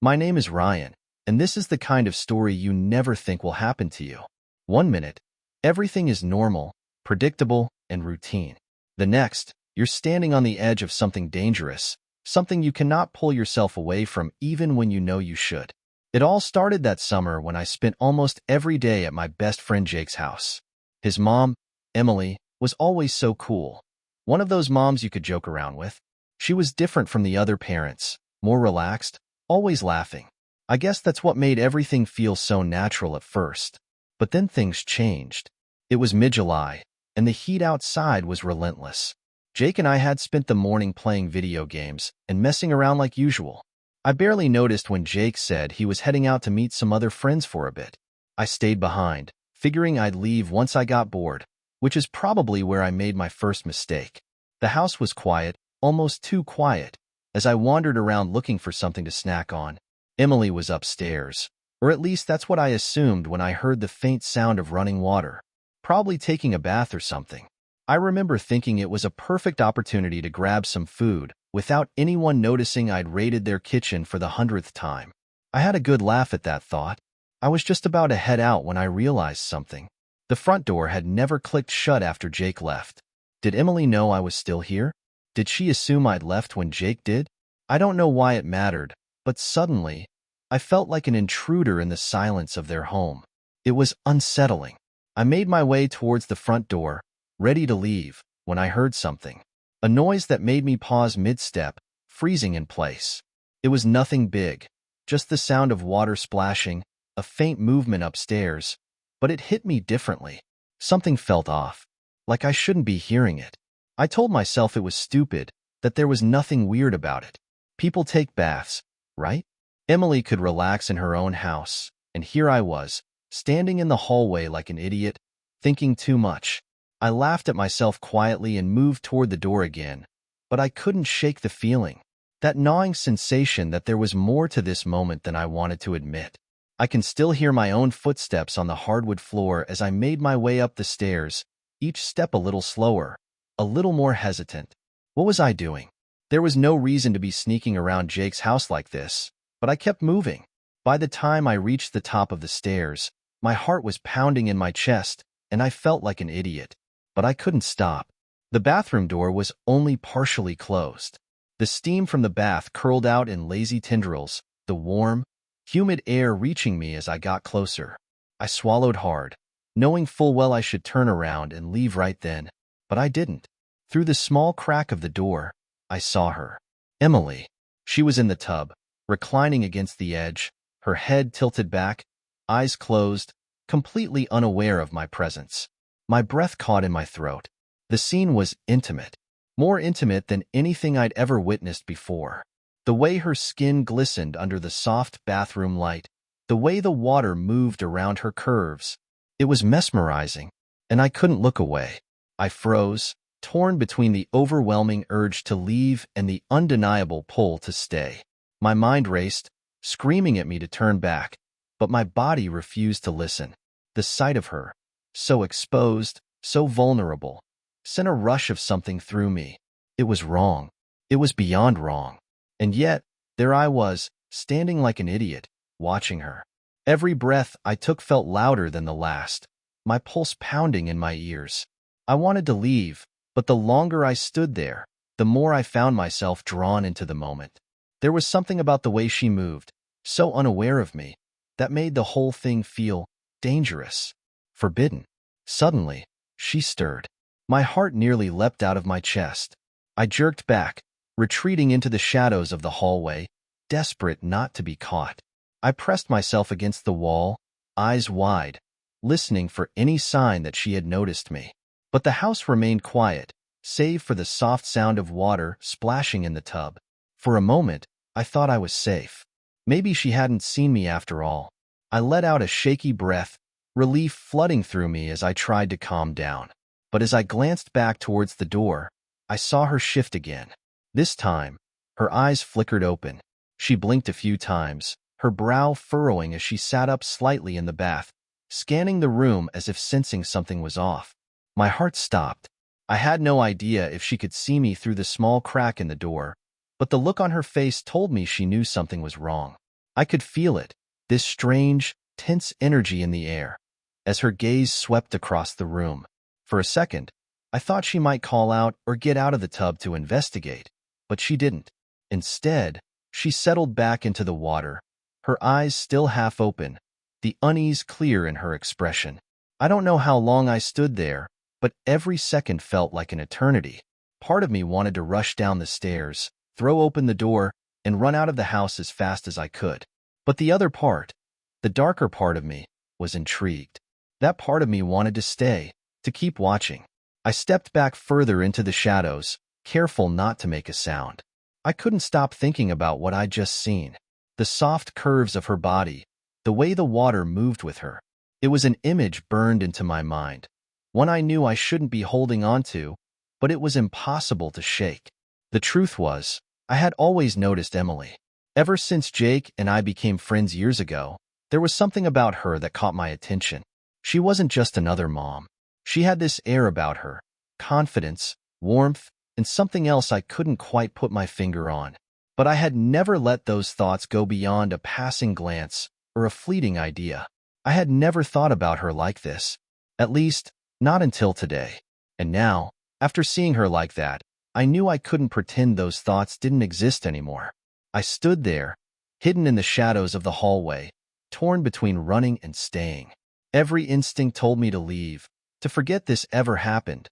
My name is Ryan, and this is the kind of story you never think will happen to you. One minute, everything is normal, predictable, and routine. The next, you're standing on the edge of something dangerous, something you cannot pull yourself away from even when you know you should. It all started that summer when I spent almost every day at my best friend Jake's house. His mom, Emily, was always so cool. One of those moms you could joke around with. She was different from the other parents, more relaxed, always laughing. I guess that's what made everything feel so natural at first. But then things changed. It was mid-July, and the heat outside was relentless. Jake and I had spent the morning playing video games and messing around like usual. I barely noticed when Jake said he was heading out to meet some other friends for a bit. I stayed behind, figuring I'd leave once I got bored, which is probably where I made my first mistake. The house was quiet, almost too quiet, as I wandered around looking for something to snack on. Emily was upstairs, or at least that's what I assumed when I heard the faint sound of running water. Probably taking a bath or something. I remember thinking it was a perfect opportunity to grab some food without anyone noticing I'd raided their kitchen for the 100th time. I had a good laugh at that thought. I was just about to head out when I realized something. The front door had never clicked shut after Jake left. Did Emily know I was still here? Did she assume I'd left when Jake did? I don't know why it mattered, but suddenly, I felt like an intruder in the silence of their home. It was unsettling. I made my way towards the front door, ready to leave, when I heard something. A noise that made me pause mid-step, freezing in place. It was nothing big, just the sound of water splashing, a faint movement upstairs, but it hit me differently. Something felt off, like I shouldn't be hearing it. I told myself it was stupid, that there was nothing weird about it. People take baths, right? Emily could relax in her own house, and here I was, standing in the hallway like an idiot, thinking too much. I laughed at myself quietly and moved toward the door again, but I couldn't shake the feeling, that gnawing sensation that there was more to this moment than I wanted to admit. I can still hear my own footsteps on the hardwood floor as I made my way up the stairs, each step a little slower, a little more hesitant. What was I doing? There was no reason to be sneaking around Jake's house like this, but I kept moving. By the time I reached the top of the stairs, my heart was pounding in my chest, and I felt like an idiot. But I couldn't stop. The bathroom door was only partially closed. The steam from the bath curled out in lazy tendrils, the warm, humid air reaching me as I got closer. I swallowed hard, knowing full well I should turn around and leave right then, but I didn't. Through the small crack of the door, I saw her. Emily. She was in the tub, reclining against the edge, her head tilted back, eyes closed, completely unaware of my presence. My breath caught in my throat. The scene was intimate, more intimate than anything I'd ever witnessed before. The way her skin glistened under the soft bathroom light, the way the water moved around her curves. It was mesmerizing, and I couldn't look away. I froze, torn between the overwhelming urge to leave and the undeniable pull to stay. My mind raced, screaming at me to turn back, but my body refused to listen. The sight of her, so exposed, so vulnerable, sent a rush of something through me. It was wrong. It was beyond wrong. And yet, there I was, standing like an idiot, watching her. Every breath I took felt louder than the last, my pulse pounding in my ears. I wanted to leave, but the longer I stood there, the more I found myself drawn into the moment. There was something about the way she moved, so unaware of me, that made the whole thing feel dangerous. Forbidden. Suddenly, she stirred. My heart nearly leapt out of my chest. I jerked back, retreating into the shadows of the hallway, desperate not to be caught. I pressed myself against the wall, eyes wide, listening for any sign that she had noticed me. But the house remained quiet, save for the soft sound of water splashing in the tub. For a moment, I thought I was safe. Maybe she hadn't seen me after all. I let out a shaky breath, relief flooding through me as I tried to calm down. But as I glanced back towards the door, I saw her shift again. This time, her eyes flickered open. She blinked a few times, her brow furrowing as she sat up slightly in the bath, scanning the room as if sensing something was off. My heart stopped. I had no idea if she could see me through the small crack in the door, but the look on her face told me she knew something was wrong. I could feel it, this strange, tense energy in the air, as her gaze swept across the room. For a second, I thought she might call out or get out of the tub to investigate, but she didn't. Instead, she settled back into the water, her eyes still half open, the unease clear in her expression. I don't know how long I stood there, but every second felt like an eternity. Part of me wanted to rush down the stairs, throw open the door, and run out of the house as fast as I could. But the other part, the darker part of me, was intrigued. That part of me wanted to stay, to keep watching. I stepped back further into the shadows, careful not to make a sound. I couldn't stop thinking about what I'd just seen. The soft curves of her body, the way the water moved with her. It was an image burned into my mind, one I knew I shouldn't be holding on to, but it was impossible to shake. The truth was, I had always noticed Emily. Ever since Jake and I became friends years ago, there was something about her that caught my attention. She wasn't just another mom. She had this air about her, confidence, warmth, and something else I couldn't quite put my finger on. But I had never let those thoughts go beyond a passing glance or a fleeting idea. I had never thought about her like this, at least, not until today. And now, after seeing her like that, I knew I couldn't pretend those thoughts didn't exist anymore. I stood there, hidden in the shadows of the hallway, torn between running and staying. Every instinct told me to leave, to forget this ever happened,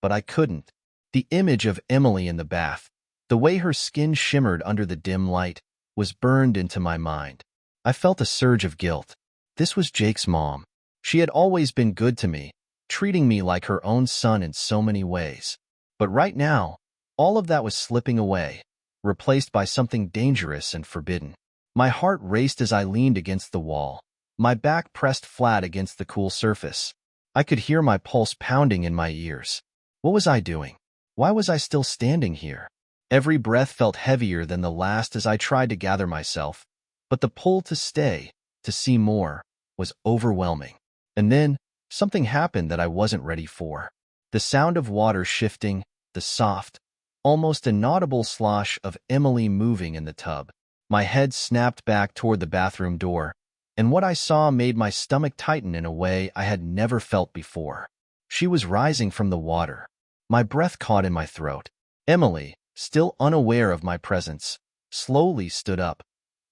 but I couldn't. The image of Emily in the bath, the way her skin shimmered under the dim light, was burned into my mind. I felt a surge of guilt. This was Jake's mom. She had always been good to me, treating me like her own son in so many ways. But right now, all of that was slipping away, replaced by something dangerous and forbidden. My heart raced as I leaned against the wall, my back pressed flat against the cool surface. I could hear my pulse pounding in my ears. What was I doing? Why was I still standing here? Every breath felt heavier than the last as I tried to gather myself, but the pull to stay, to see more, was overwhelming. And then, something happened that I wasn't ready for. The sound of water shifting, the soft, almost inaudible slosh of Emily moving in the tub. My head snapped back toward the bathroom door, and what I saw made my stomach tighten in a way I had never felt before. She was rising from the water. My breath caught in my throat. Emily, still unaware of my presence, slowly stood up,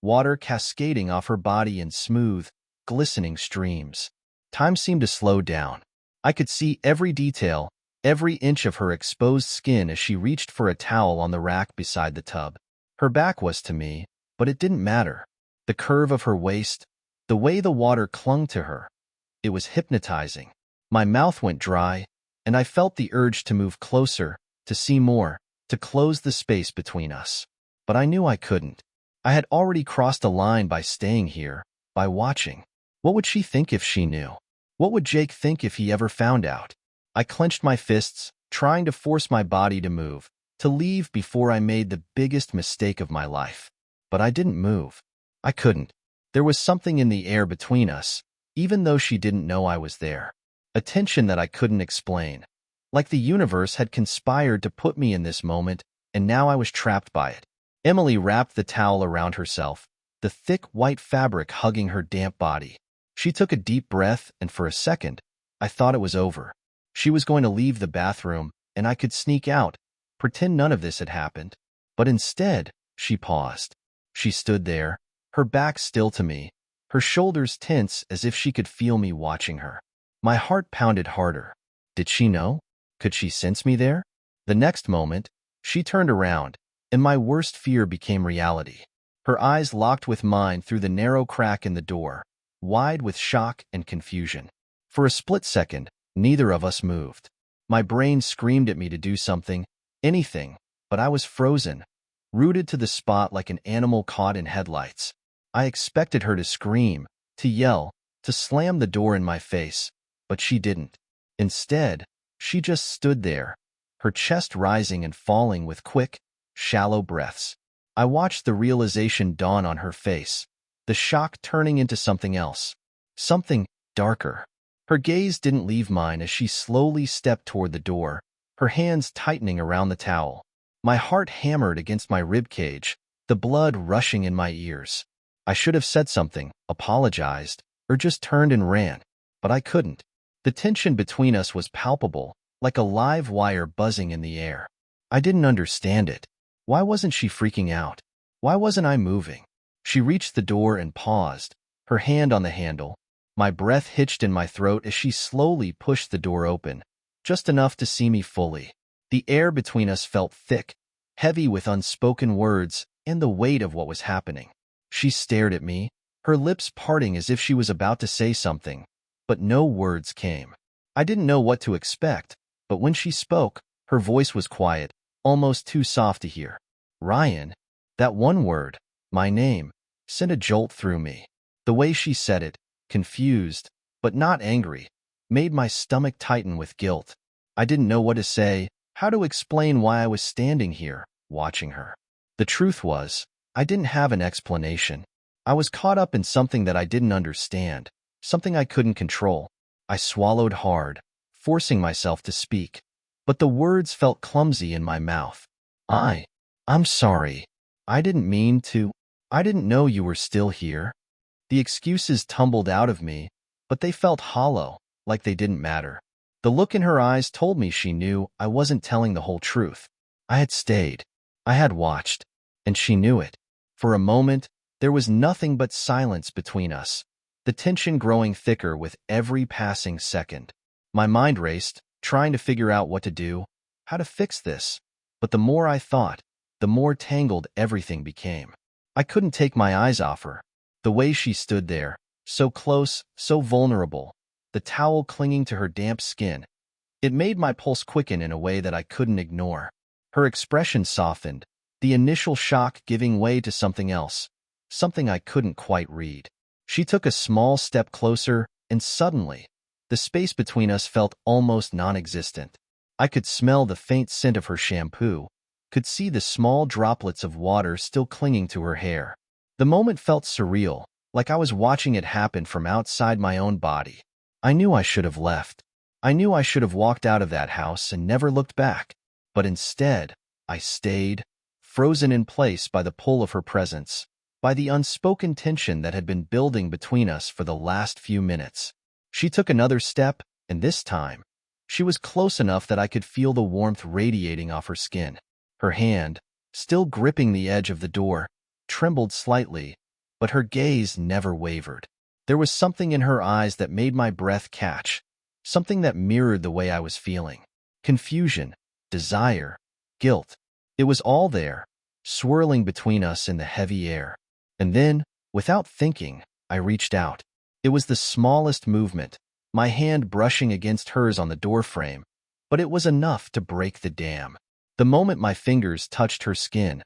water cascading off her body in smooth, glistening streams. Time seemed to slow down. I could see every detail, every inch of her exposed skin as she reached for a towel on the rack beside the tub. Her back was to me, but it didn't matter. The curve of her waist, the way the water clung to her, it was hypnotizing. My mouth went dry, and I felt the urge to move closer, to see more, to close the space between us. But I knew I couldn't. I had already crossed a line by staying here, by watching. What would she think if she knew? What would Jake think if he ever found out? I clenched my fists, trying to force my body to move, to leave before I made the biggest mistake of my life. But I didn't move. I couldn't. There was something in the air between us, even though she didn't know I was there. A tension that I couldn't explain. Like the universe had conspired to put me in this moment, and now I was trapped by it. Emily wrapped the towel around herself, the thick white fabric hugging her damp body. She took a deep breath, and for a second, I thought it was over. She was going to leave the bathroom, and I could sneak out, pretend none of this had happened. But instead, she paused. She stood there, her back still to me, her shoulders tense as if she could feel me watching her. My heart pounded harder. Did she know? Could she sense me there? The next moment, she turned around, and my worst fear became reality. Her eyes locked with mine through the narrow crack in the door, wide with shock and confusion. For a split second, neither of us moved. My brain screamed at me to do something, anything, but I was frozen, rooted to the spot like an animal caught in headlights. I expected her to scream, to yell, to slam the door in my face, but she didn't. Instead, she just stood there, her chest rising and falling with quick, shallow breaths. I watched the realization dawn on her face, the shock turning into something else, something darker. Her gaze didn't leave mine as she slowly stepped toward the door, her hands tightening around the towel. My heart hammered against my ribcage, the blood rushing in my ears. I should have said something, apologized, or just turned and ran, but I couldn't. The tension between us was palpable, like a live wire buzzing in the air. I didn't understand it. Why wasn't she freaking out? Why wasn't I moving? She reached the door and paused, her hand on the handle. My breath hitched in my throat as she slowly pushed the door open, just enough to see me fully. The air between us felt thick, heavy with unspoken words and the weight of what was happening. She stared at me, her lips parting as if she was about to say something, but no words came. I didn't know what to expect, but when she spoke, her voice was quiet, almost too soft to hear. Ryan. That one word, my name, sent a jolt through me. The way she said it, confused, but not angry, made my stomach tighten with guilt. I didn't know what to say, how to explain why I was standing here, watching her. The truth was, I didn't have an explanation. I was caught up in something that I didn't understand, something I couldn't control. I swallowed hard, forcing myself to speak, but the words felt clumsy in my mouth. I'm sorry. I didn't mean to. I didn't know you were still here. The excuses tumbled out of me, but they felt hollow, like they didn't matter. The look in her eyes told me she knew I wasn't telling the whole truth. I had stayed. I had watched. And she knew it. For a moment, there was nothing but silence between us, the tension growing thicker with every passing second. My mind raced, trying to figure out what to do, how to fix this. But the more I thought, the more tangled everything became. I couldn't take my eyes off her. The way she stood there, so close, so vulnerable, the towel clinging to her damp skin, it made my pulse quicken in a way that I couldn't ignore. Her expression softened, the initial shock giving way to something else, something I couldn't quite read. She took a small step closer, and suddenly, the space between us felt almost non-existent. I could smell the faint scent of her shampoo, could see the small droplets of water still clinging to her hair. The moment felt surreal, like I was watching it happen from outside my own body. I knew I should have left. I knew I should have walked out of that house and never looked back. But instead, I stayed, frozen in place by the pull of her presence, by the unspoken tension that had been building between us for the last few minutes. She took another step, and this time, she was close enough that I could feel the warmth radiating off her skin. Her hand, still gripping the edge of the door, trembled slightly, but her gaze never wavered. There was something in her eyes that made my breath catch, something that mirrored the way I was feeling. Confusion, desire, guilt. It was all there, swirling between us in the heavy air. And then, without thinking, I reached out. It was the smallest movement, my hand brushing against hers on the doorframe, but it was enough to break the dam. The moment my fingers touched her skin,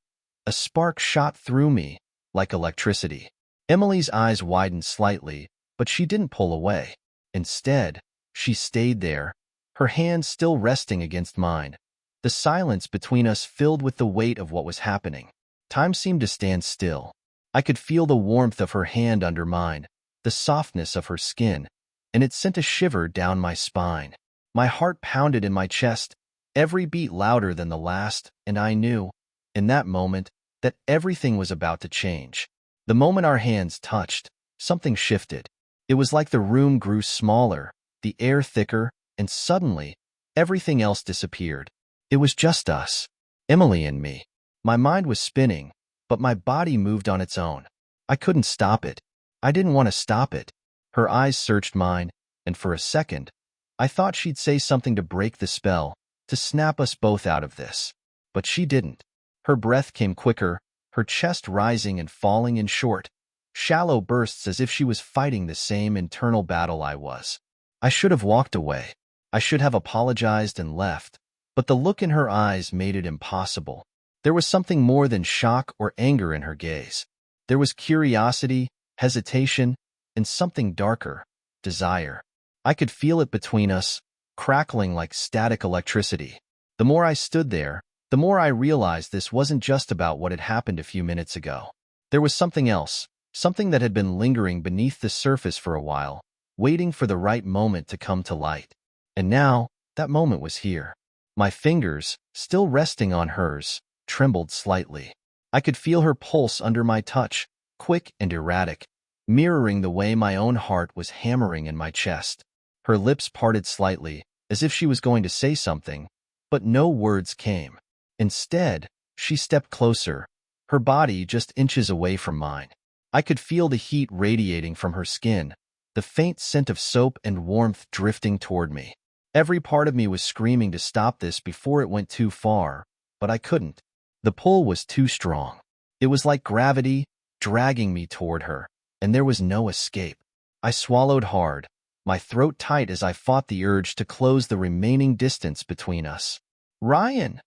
a spark shot through me, like electricity. Emily's eyes widened slightly, but she didn't pull away. Instead, she stayed there, her hand still resting against mine. The silence between us filled with the weight of what was happening. Time seemed to stand still. I could feel the warmth of her hand under mine, the softness of her skin, and it sent a shiver down my spine. My heart pounded in my chest, every beat louder than the last, and I knew, in that moment, that everything was about to change. The moment our hands touched, something shifted. It was like the room grew smaller, the air thicker, and suddenly, everything else disappeared. It was just us, Emily and me. My mind was spinning, but my body moved on its own. I couldn't stop it. I didn't want to stop it. Her eyes searched mine, and for a second, I thought she'd say something to break the spell, to snap us both out of this. But she didn't. Her breath came quicker, her chest rising and falling in short, shallow bursts as if she was fighting the same internal battle I was. I should have walked away. I should have apologized and left, but the look in her eyes made it impossible. There was something more than shock or anger in her gaze. There was curiosity, hesitation, and something darker, desire. I could feel it between us, crackling like static electricity. The more I stood there, the more I realized this wasn't just about what had happened a few minutes ago. There was something else, something that had been lingering beneath the surface for a while, waiting for the right moment to come to light. And now, that moment was here. My fingers, still resting on hers, trembled slightly. I could feel her pulse under my touch, quick and erratic, mirroring the way my own heart was hammering in my chest. Her lips parted slightly, as if she was going to say something, but no words came. Instead, she stepped closer, her body just inches away from mine. I could feel the heat radiating from her skin, the faint scent of soap and warmth drifting toward me. Every part of me was screaming to stop this before it went too far, but I couldn't. The pull was too strong. It was like gravity, dragging me toward her, and there was no escape. I swallowed hard, my throat tight as I fought the urge to close the remaining distance between us. "Ryan!"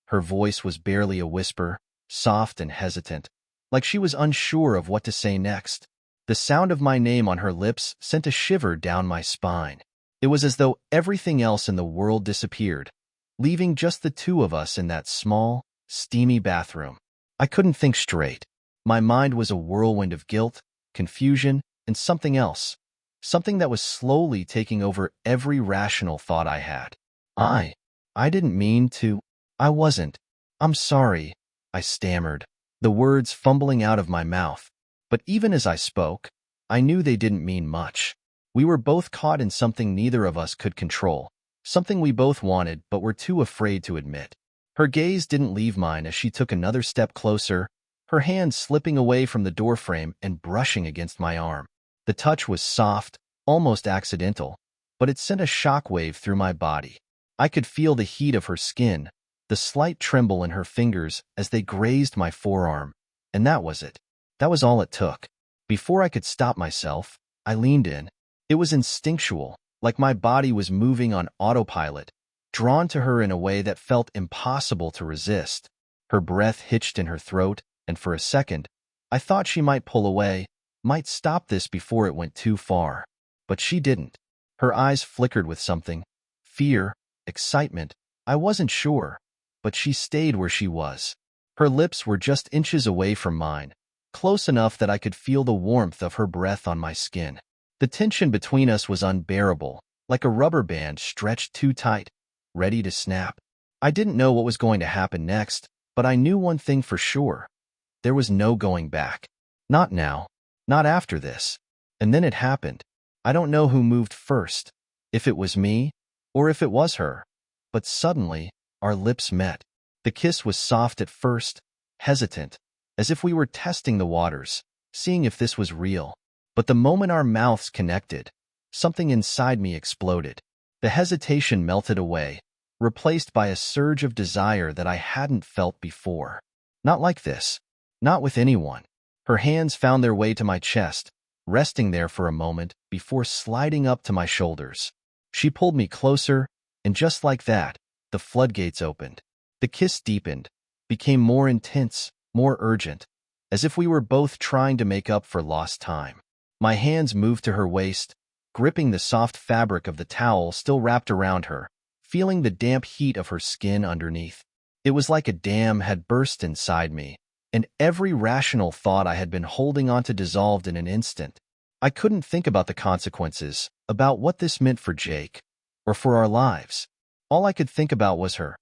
Her voice was barely a whisper, soft and hesitant, like she was unsure of what to say next. The sound of my name on her lips sent a shiver down my spine. It was as though everything else in the world disappeared, leaving just the two of us in that small, steamy bathroom. I couldn't think straight. My mind was a whirlwind of guilt, confusion, and something else, something that was slowly taking over every rational thought I had. I didn't mean to. I wasn't. I'm sorry, I stammered, the words fumbling out of my mouth. But even as I spoke, I knew they didn't mean much. We were both caught in something neither of us could control, something we both wanted but were too afraid to admit. Her gaze didn't leave mine as she took another step closer, her hand slipping away from the doorframe and brushing against my arm. The touch was soft, almost accidental, but it sent a shockwave through my body. I could feel the heat of her skin, the slight tremble in her fingers as they grazed my forearm, and that was it. That was all it took. Before I could stop myself, I leaned in. It was instinctual, like my body was moving on autopilot, drawn to her in a way that felt impossible to resist. Her breath hitched in her throat, and for a second, I thought she might pull away, might stop this before it went too far. But she didn't. Her eyes flickered with something. Fear, excitement, I wasn't sure. But she stayed where she was. Her lips were just inches away from mine, close enough that I could feel the warmth of her breath on my skin. The tension between us was unbearable, like a rubber band stretched too tight, ready to snap. I didn't know what was going to happen next, but I knew one thing for sure. There was no going back. Not now. Not after this. And then it happened. I don't know who moved first, if it was me, or if it was her. But suddenly, our lips met. The kiss was soft at first, hesitant, as if we were testing the waters, seeing if this was real. But the moment our mouths connected, something inside me exploded. The hesitation melted away, replaced by a surge of desire that I hadn't felt before. Not like this. Not with anyone. Her hands found their way to my chest, resting there for a moment before sliding up to my shoulders. She pulled me closer, and just like that, the floodgates opened. The kiss deepened, became more intense, more urgent, as if we were both trying to make up for lost time. My hands moved to her waist, gripping the soft fabric of the towel still wrapped around her, feeling the damp heat of her skin underneath. It was like a dam had burst inside me, and every rational thought I had been holding on to dissolved in an instant. I couldn't think about the consequences, about what this meant for Jake, or for our lives. All I could think about was her.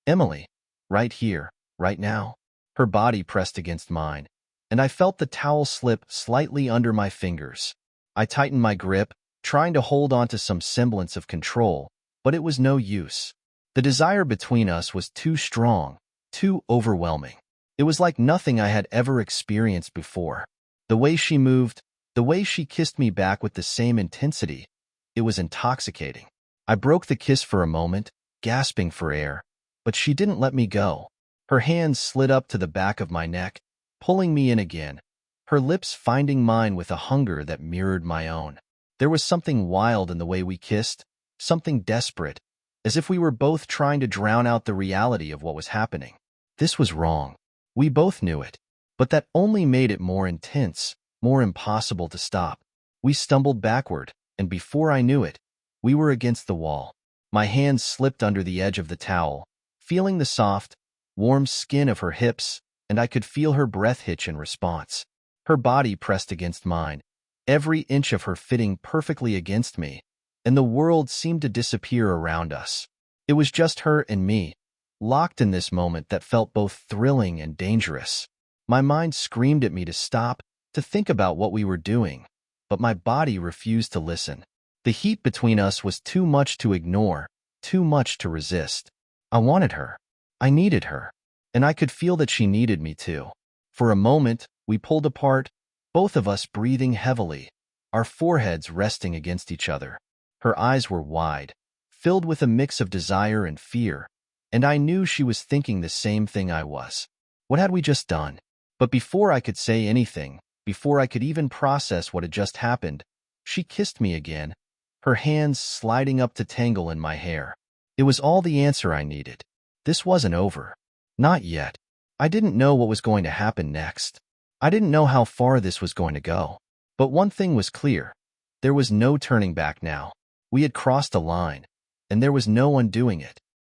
Emily. Right here, right now. Her body pressed against mine, and I felt the towel slip slightly under my fingers. I tightened my grip, trying to hold on to some semblance of control, but it was no use. The desire between us was too strong, too overwhelming. It was like nothing I had ever experienced before. The way she moved, the way she kissed me back with the same intensity, it was intoxicating. I broke the kiss for a moment, gasping for air, but she didn't let me go. Her hands slid up to the back of my neck, pulling me in again, her lips finding mine with a hunger that mirrored my own. There was something wild in the way we kissed, something desperate, as if we were both trying to drown out the reality of what was happening. This was wrong. We both knew it, but that only made it more intense, more impossible to stop. We stumbled backward, and before I knew it, we were against the wall. My hands slipped under the edge of the towel, feeling the soft, warm skin of her hips, and I could feel her breath hitch in response. Her body pressed against mine, every inch of her fitting perfectly against me, and the world seemed to disappear around us. It was just her and me, locked in this moment that felt both thrilling and dangerous. My mind screamed at me to stop, to think about what we were doing, but my body refused to listen. The heat between us was too much to ignore, too much to resist. I wanted her. I needed her. And I could feel that she needed me too. For a moment, we pulled apart, both of us breathing heavily, our foreheads resting against each other. Her eyes were wide, filled with a mix of desire and fear, and I knew she was thinking the same thing I was. What had we just done? But before I could say anything, before I could even process what had just happened, she kissed me again, her hands sliding up to tangle in my hair. It was all the answer I needed. This wasn't over. Not yet. I didn't know what was going to happen next. I didn't know how far this was going to go. But one thing was clear. There was no turning back now. We had crossed a line, and there was no undoing it.